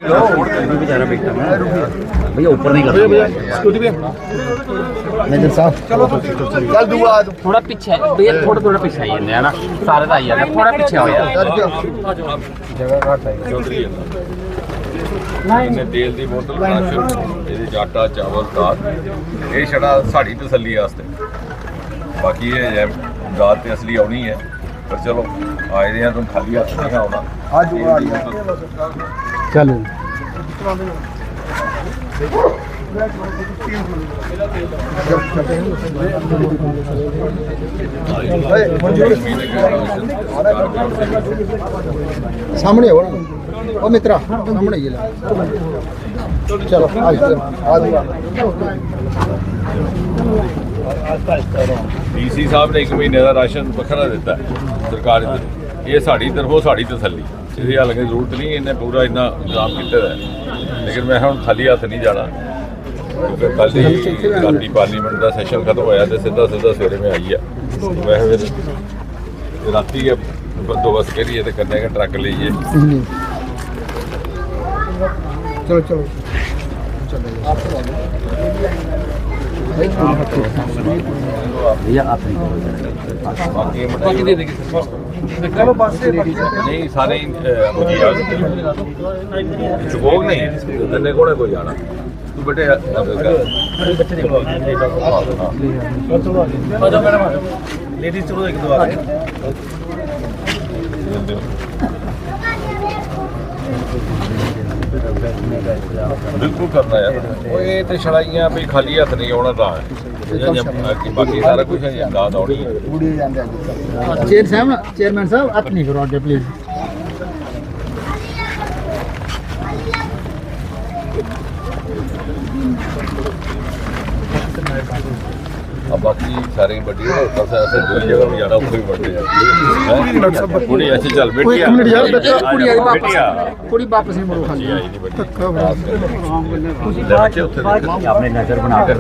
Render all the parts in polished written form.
बेचारा बेटा भैया ऊपर नहीं कर थोड़ा पीछे भैया थोड़ा पीछे आई है ना सारे का आई है थोड़ा पीछे हो यार ਇਹਨੇ ਤੇਲ ਦੀ ਬੋਤਲ ਰਾਸ਼ਨ ਇਹਦੇ ਆਟਾ ਚਾਵਲ ਦਾਲ ਇਹ ਛੜਾ ਸਾਡੀ ਤਸੱਲੀ ਵਾਸਤੇ ਬਾਕੀ ਇਹ ਹੈ ਦਾਲ ਤੇ ਅਸਲੀ ਆਉਣੀ ਹੈ ਪਰ ਚਲੋ ਆਏ ਦੇ ਆ ਤੁਮ ਖਾਲੀ ਹੱਥ ਨਹੀਂ ਆਉਣਾ ਅੱਜ ਆ ਗਿਆ चलो सामने हो ना ओ मित्रा सामने ये चलो ਡੀਸੀ ਸਾਹਿਬ ਨੇ 1 ਮਹੀਨੇ ਦਾ ਰਾਸ਼ਨ ਵੱਖਰਾ ਦਿੱਤਾ ਸਰਕਾਰ ਨੇ ਇਹ ਸਾਡੀ ਤਰਫੋਂ ਸਾਡੀ ਤਸੱਲੀ ਇਹਦੀ ਹਾਲੇ ਜ਼ਰੂਰਤ ਨਹੀਂ ਇਹਨੇ ਪੂਰਾ ਇੰਨਾ ਇੰਤਜ਼ਾਮ ਕੀਤਾ ਹੈ ਲੇਕਿਨ ਮੈਂ ਹੁਣ ਖਾਲੀ ਹੱਥ ਨਹੀਂ ਜਾਣਾ ਕਿਉਂਕਿ ਕੱਲ੍ਹ ਹੀ ਰਾਤੀ ਪਾਰਲੀਮੈਂਟ ਦਾ ਸੈਸ਼ਨ ਖਤਮ ਹੋਇਆ ਤੇ ਸਿੱਧਾ ਸਵੇਰੇ ਮੈਂ ਆਈ ਆ ਮੈਂ ਫਿਰ ਰਾਤੀ ਬੰਦੋਬਸਤ ਕਰੀਏ ਤੇ ਕੰਨੇ ਦਾ ਟਰੱਕ ਲਈਏ चलो चलो भैया आप बाकी दे देंगे चलो बस नहीं सारे चुकोग नहीं तन्ने को कोई जाना तू बेटे लेडीज चलो एक दो बिल्कुल करना यार वो ये तो छड़ाइयाँ भी खाली हथ नहीं आना था बाकी सारा कुछ है दाद आनी है चेयरमैन साहब आप नहीं करो आगे प्लीज अब बाकी सारे बड़ी ऐसे दूसरी जगह भी जाना कोई बढ़ पूरी ऐसे चल बेटिया पूरी वापस नहीं मुड़ो खाली आपने नजर बनाकर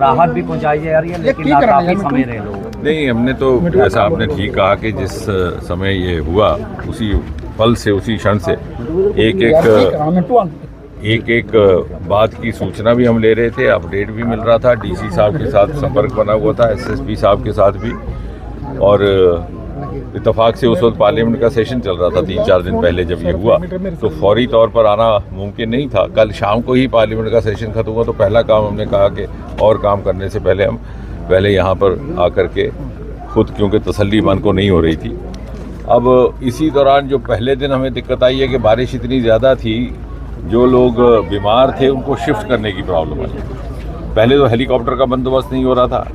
राहत भी पहुंचाई जा रही है लेकिन काफी समय रहे लोग नहीं हमने तो ऐसा आपने ठीक कहा कि जिस समय ये हुआ उसी पल से उसी क्षण से एक बात की सूचना भी हम ले रहे थे अपडेट भी मिल रहा था डीसी साहब के साथ संपर्क बना हुआ था एसएसपी साहब के साथ भी और इत्तेफाक से उस वक्त पार्लियामेंट का सेशन चल रहा था 3-4 दिन पहले जब ये हुआ तो फौरी तौर पर आना मुमकिन नहीं था कल शाम को ही पार्लियामेंट का सेशन खत्म हुआ तो पहला काम हमने कहा कि और काम करने से पहले हम यहाँ पर आकर के खुद क्योंकि तसल्ली मन को नहीं हो रही थी अब इसी दौरान जो पहले दिन हमें दिक्कत आई है कि बारिश इतनी ज़्यादा थी जो लोग बीमार थे उनको शिफ्ट करने की प्रॉब्लम आई पहले तो हेलीकॉप्टर का बंदोबस्त नहीं हो रहा था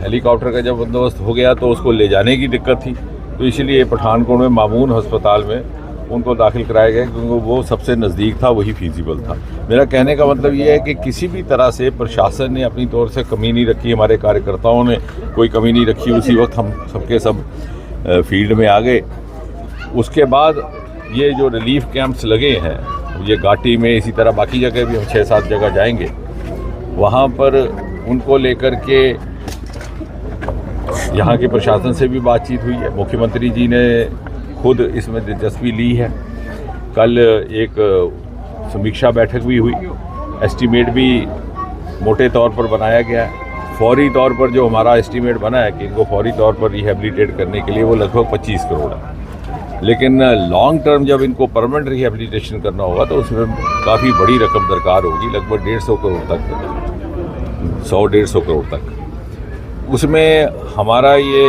हेलीकॉप्टर का जब बंदोबस्त हो गया तो उसको ले जाने की दिक्कत थी तो इसलिए पठानकोट में मामून अस्पताल में उनको दाखिल कराया गया क्योंकि वो सबसे नज़दीक था वही फीजिबल था मेरा कहने का मतलब ये है कि किसी भी तरह से प्रशासन ने अपनी तौर से कमी नहीं रखी हमारे कार्यकर्ताओं ने कोई कमी नहीं रखी उसी वक्त हम सबके सब फील्ड में आ गए उसके बाद ये जो रिलीफ कैंप्स लगे हैं ये घाटी में इसी तरह बाकी जगह भी हम 6-7 जगह जाएंगे वहाँ पर उनको लेकर के यहाँ के प्रशासन से भी बातचीत हुई है मुख्यमंत्री जी ने खुद इसमें दिलचस्पी ली है कल एक समीक्षा बैठक भी हुई एस्टीमेट भी मोटे तौर पर बनाया गया है फौरी तौर पर जो हमारा एस्टीमेट बना है कि इनको फौरी तौर पर रिहेबिलिटेट करने के लिए वो लगभग 25 करोड़ है लेकिन लॉन्ग टर्म जब इनको परमानेंट रिहेबिलिटेशन करना होगा तो उसमें काफ़ी बड़ी रकम दरकार होगी लगभग 150 करोड़ तक 100-150 करोड़ तक उसमें हमारा ये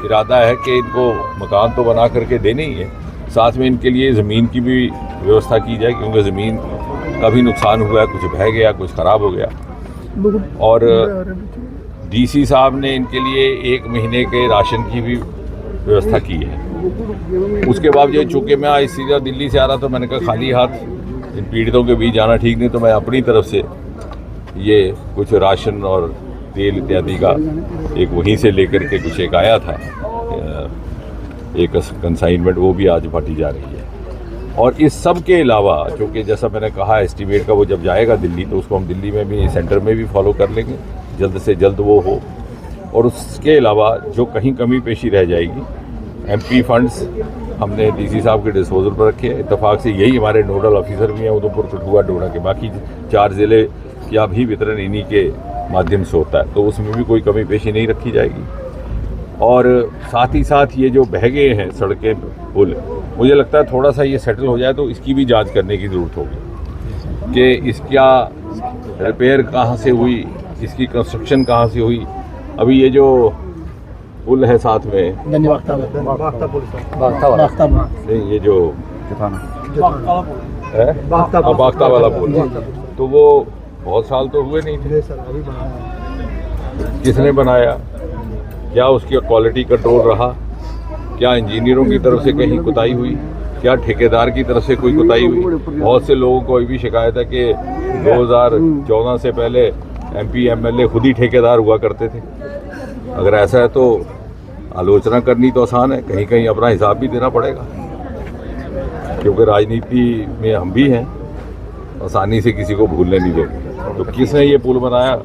इरादा है कि इनको मकान तो बना करके देने ही है साथ में इनके लिए ज़मीन की भी व्यवस्था की जाए क्योंकि ज़मीन का भी नुकसान हुआ है कुछ बह गया कुछ ख़राब हो गया और डीसी साहब ने इनके लिए 1 महीने के राशन की भी व्यवस्था की है उसके बावजूद चूँकि मैं आज सीधा दिल्ली से आ रहा था मैंने कहा खाली हाथ इन पीड़ितों के बीच जाना ठीक नहीं तो मैं अपनी तरफ से ये कुछ राशन और तेल इत्यादि का एक वहीं से लेकर के कुछ एक आया था एक कंसाइनमेंट वो भी आज बांटी जा रही है और इस सब के अलावा चूँकि जैसा मैंने कहा एस्टीमेट का वो जब जाएगा दिल्ली तो उसको हम दिल्ली में भी सेंटर में भी फॉलो कर लेंगे जल्द से जल्द वो हो और उसके अलावा जो कहीं कमी पेशी रह जाएगी एमपी फंड्स हमने डीसी साहब के डिस्पोजल पर रखी है। इत्तेफाक से यही हमारे नोडल ऑफिसर भी हैं उधमपुर, कठुआ, डोडा के। बाकी 4 ज़िले का भी वितरण इन्हीं के माध्यम से होता है, तो उसमें भी कोई कमी पेशी नहीं रखी जाएगी। और साथ ही साथ ये जो बह गए हैं सड़कें, पुल, मुझे लगता है थोड़ा सा ये सेटल हो जाए तो इसकी भी जांच करने की ज़रूरत होगी कि इसका रिपेयर कहाँ से हुई, इसकी कंस्ट्रक्शन कहाँ से हुई। अभी ये जो पुल है साथ में, नहीं ये जो बागता वाला पुल, तो वो बहुत साल तो हुए नहीं थे। किसने बनाया, क्या उसकी क्वालिटी कंट्रोल रहा, क्या इंजीनियरों की तरफ से कहीं कुताही हुई, क्या ठेकेदार की तरफ से कोई कुताही हुई। बहुत से लोगों को ये भी शिकायत है कि 2014 से पहले MP MLA खुद ही ठेकेदार हुआ करते थे। अगर ऐसा है तो आलोचना करनी तो आसान है, कहीं कहीं अपना हिसाब भी देना पड़ेगा, क्योंकि राजनीति में हम भी हैं, आसानी से किसी को भूलने नहीं देंगे। तो किसने ये पुल बनाया,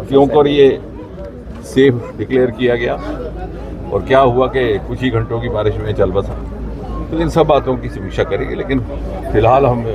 क्यों कर ये सेफ डिक्लेयर किया गया, और क्या हुआ कि कुछ ही घंटों की बारिश में चल बसा। तो इन सब बातों की समीक्षा करेंगे, लेकिन फिलहाल हम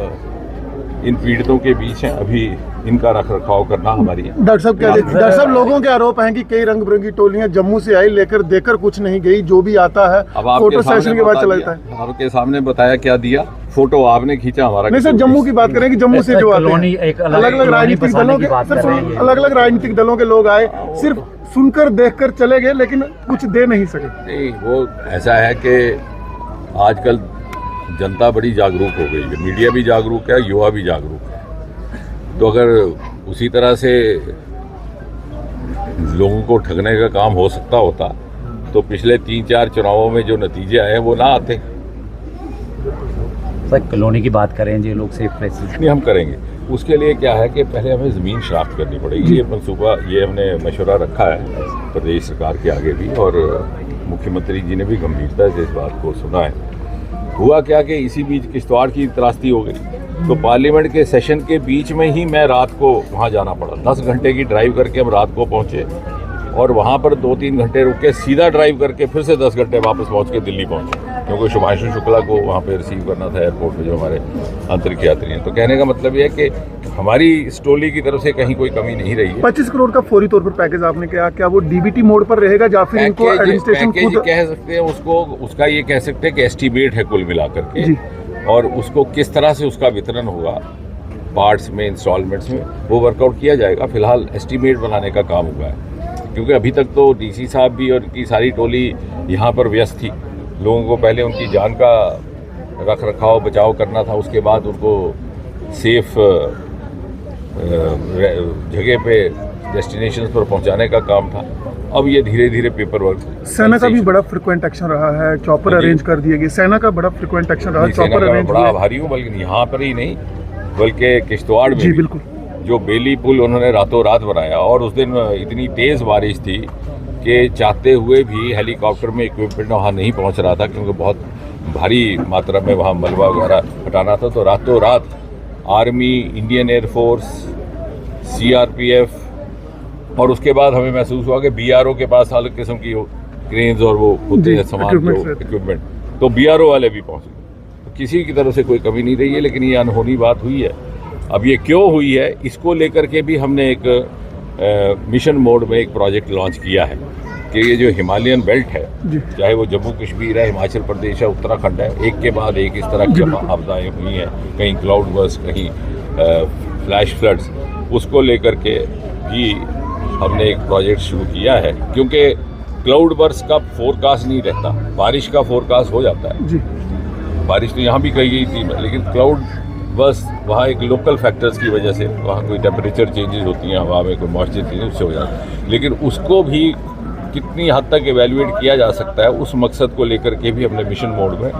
इन पीड़ितों के बीच हैं, अभी इनका रख रखाव करना हमारी है। डॉक्टर साहब लोगों के आरोप हैं कि कई रंग बिरंगी टोलियां जम्मू से आई, लेकर देकर कुछ नहीं गई, जो भी आता है फोटो सेशन के बाद चला जाता है। आपके सामने बताया क्या दिया, फोटो आपने खींचा, हमारा नहीं सर, जम्मू की बात करें कि जम्मू से जो आते हैं अलग अलग राजनीतिक दलों के, अलग अलग राजनीतिक दलों के लोग आए, सिर्फ सुनकर देखकर चले गए, लेकिन कुछ दे नहीं सके। नहीं, वो ऐसा है कि आजकल जनता बड़ी जागरूक हो गई है, मीडिया भी जागरूक है, युवा भी जागरूक है। तो अगर उसी तरह से लोगों को ठगने का काम हो सकता होता तो पिछले 3-4 चुनावों में जो नतीजे आए वो ना आते। सर कॉलोनी की बात करें जो लोग सेफ प्लेसेस, नहीं हम करेंगे। उसके लिए क्या है कि पहले हमें ज़मीन शनाख्त करनी पड़ेगी। ये मनसूबा, ये हमने मशवरा रखा है प्रदेश सरकार के आगे भी, और मुख्यमंत्री जी ने भी गंभीरता से इस बात को सुना है। हुआ क्या कि इसी बीच किश्तवाड़ की त्रासदी हो गई, तो पार्लियामेंट के सेशन के बीच में ही मैं रात को वहाँ जाना पड़ा। 10 घंटे की ड्राइव करके हम रात को पहुँचे, और वहाँ पर 2-3 घंटे रुक के सीधा ड्राइव करके फिर से 10 घंटे वापस पहुँच के दिल्ली पहुँचे, क्योंकि शुभांशु शुक्ला को वहाँ पे रिसीव करना था एयरपोर्ट पे, जो हमारे आंतरिक यात्री हैं। तो कहने का मतलब ये है कि हमारी स्टोली की तरफ से कहीं कोई कमी नहीं रही है। 25 करोड़ का फौरी तौर पर पैकेज आपने कहा, क्या वो DBT मोड पर रहेगा या फिर इनको एडमिनिस्ट्रेशन खुद कह सकते हैं उसको, उसका ये कह सकते हैं कि एस्टीमेट है कुल मिलाकर के, और उसको किस तरह से उसका वितरण होगा पार्ट्स में, इंस्टॉलमेंट्स में, वो वर्कआउट किया जाएगा। फिलहाल एस्टीमेट बनाने का काम हुआ है, क्योंकि अभी तक तो DC साहब भी और उनकी सारी टोली यहाँ पर व्यस्त थी। लोगों को पहले उनकी जान का रख रखाव बचाव करना था, उसके बाद उनको सेफ जगह पे डेस्टिनेशंस पर पहुंचाने का काम था। अब ये धीरे धीरे पेपर वर्क। सेना का भी बड़ा फ्रिक्वेंट एक्शन रहा है, चॉपर अरेंज कर दिए गए, सेना का बड़ा फ्रिक्वेंट एक्शन रहा है, चॉपर अरेंज। बड़ा आभारी हूँ, बल्कि यहाँ पर ही नहीं बल्कि किश्तवाड़ में जी बिल्कुल, जो बेली पुल उन्होंने रातों रात बनाया, और उस दिन इतनी तेज़ बारिश थी कि चाहते हुए भी हेलीकॉप्टर में इक्विपमेंट वहाँ नहीं पहुँच रहा था, क्योंकि बहुत भारी मात्रा में वहाँ मलबा वगैरह हटाना था। तो रातों रात आर्मी, इंडियन एयरफोर्स, CRPF, और उसके बाद हमें महसूस हुआ कि BRO के पास अलग किस्म की क्रेन्स और वो होते हैं सामान, जो इक्विपमेंट, तो BRO वाले भी पहुँच गए। तो किसी की तरफ से कोई कमी नहीं रही है, लेकिन ये अनहोनी बात हुई है। अब ये क्यों हुई है, इसको लेकर के भी हमने एक मिशन मोड में एक प्रोजेक्ट लॉन्च किया है कि ये जो हिमालयन बेल्ट है, चाहे वो जम्मू कश्मीर है, हिमाचल प्रदेश है, उत्तराखंड है, एक के बाद एक इस तरह की आपदाएँ हुई हैं, कहीं क्लाउड बर्स्ट, कहीं फ्लैश फ्लड्स, उसको लेकर के भी हमने एक प्रोजेक्ट शुरू किया है। क्योंकि क्लाउड बर्स्ट का फोरकास्ट नहीं रहता, बारिश का फोरकास्ट हो जाता है जी। बारिश तो यहाँ भी कही गई थी, लेकिन क्लाउड बस वहाँ एक लोकल फैक्टर्स की वजह से, वहाँ कोई टेम्परेचर चेंजेस होती हैं, हवा में कोई मॉइस्चर चेंजेस, उससे हो जाता है। लेकिन उसको भी कितनी हद तक एवेल्युएट किया जा सकता है, उस मकसद को लेकर के भी हमने मिशन मोड में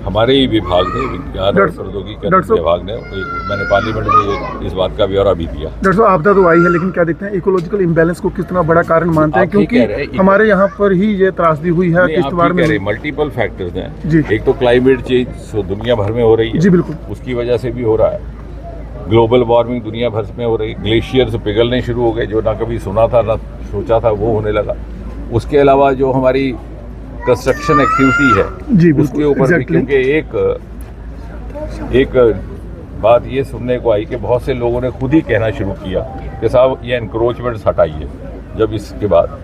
हमारे ही विभाग ने, विज्ञान और प्रौद्योगिकी विभाग ने, मैंने पार्लियामेंट में इस बात का ब्यौरा भी दिया। डॉक्टर साहब आपदा तो आई है, लेकिन क्या देखते हैं इकोलॉजिकल इम्बैलेंस को कितना बड़ा कारण मानते हैं, क्योंकि हमारे यहाँ पर ही ये त्रासदी हुई है किश्तवाड़ में। मल्टीपल फैक्टर्स हैं, एक तो क्लाइमेट चेंज दुनिया भर में हो रही है जी, बिल्कुल, उसकी वजह से भी हो रहा है। ग्लोबल वार्मिंग दुनिया भर में हो रही है, ग्लेशियर्स पिघलने शुरू हो गए, जो ना कभी सुना था ना सोचा था, वो होने लगा। उसके अलावा जो हमारी कंस्ट्रक्शन एक्टिविटी है जी, बिल्कुल, उसके ऊपर भी, exactly. क्योंकि एक बात ये सुनने को आई कि बहुत से लोगों ने खुद ही कहना शुरू किया कि साहब ये एनक्रोचमेंट्स हटाइए। जब इसके बाद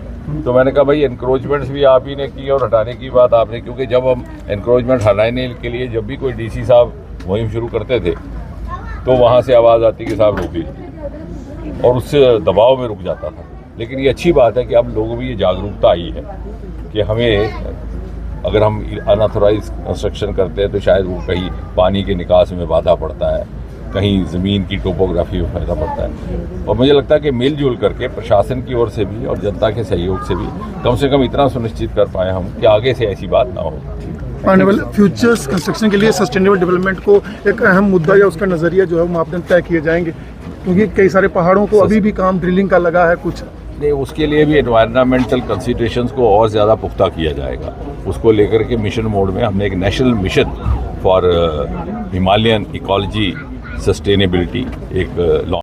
तो मैंने कहा भाई एनक्रोचमेंट्स भी आप ही ने की और हटाने की बात आपने, क्योंकि जब हम एनक्रोचमेंट हटाने के लिए जब भी कोई डीसी साहब मुहिम शुरू करते थे तो वहाँ से आवाज़ आती कि साहब रोक लीजिए और उससे दबाव में रुक जाता था। लेकिन ये अच्छी बात है कि अब लोगों में ये जागरूकता आई है कि हमें अगर हम अनऑथोराइज कंस्ट्रक्शन करते हैं तो शायद वो कहीं पानी के निकास में बाधा पड़ता है, कहीं ज़मीन की टोपोग्राफी में फायदा पड़ता है। और मुझे लगता है कि मिलजुल करके प्रशासन की ओर से भी और जनता के सहयोग से भी कम से कम इतना सुनिश्चित कर पाए हम कि आगे से ऐसी बात ना हो। आने वाले फ्यूचर्स कंस्ट्रक्शन के लिए सस्टेनेबल डेवलपमेंट को एक अहम मुद्दा या उसका नजरिया जो है मापदंड तय किए जाएंगे, क्योंकि कई सारे पहाड़ों को अभी भी काम ड्रिलिंग का लगा है कुछ। नहीं, उसके लिए भी एनवायरमेंटल कंसिडरेशंस को और ज़्यादा पुख्ता किया जाएगा। उसको लेकर के मिशन मोड में हमने एक national mission for Himalayan ecology sustainability एक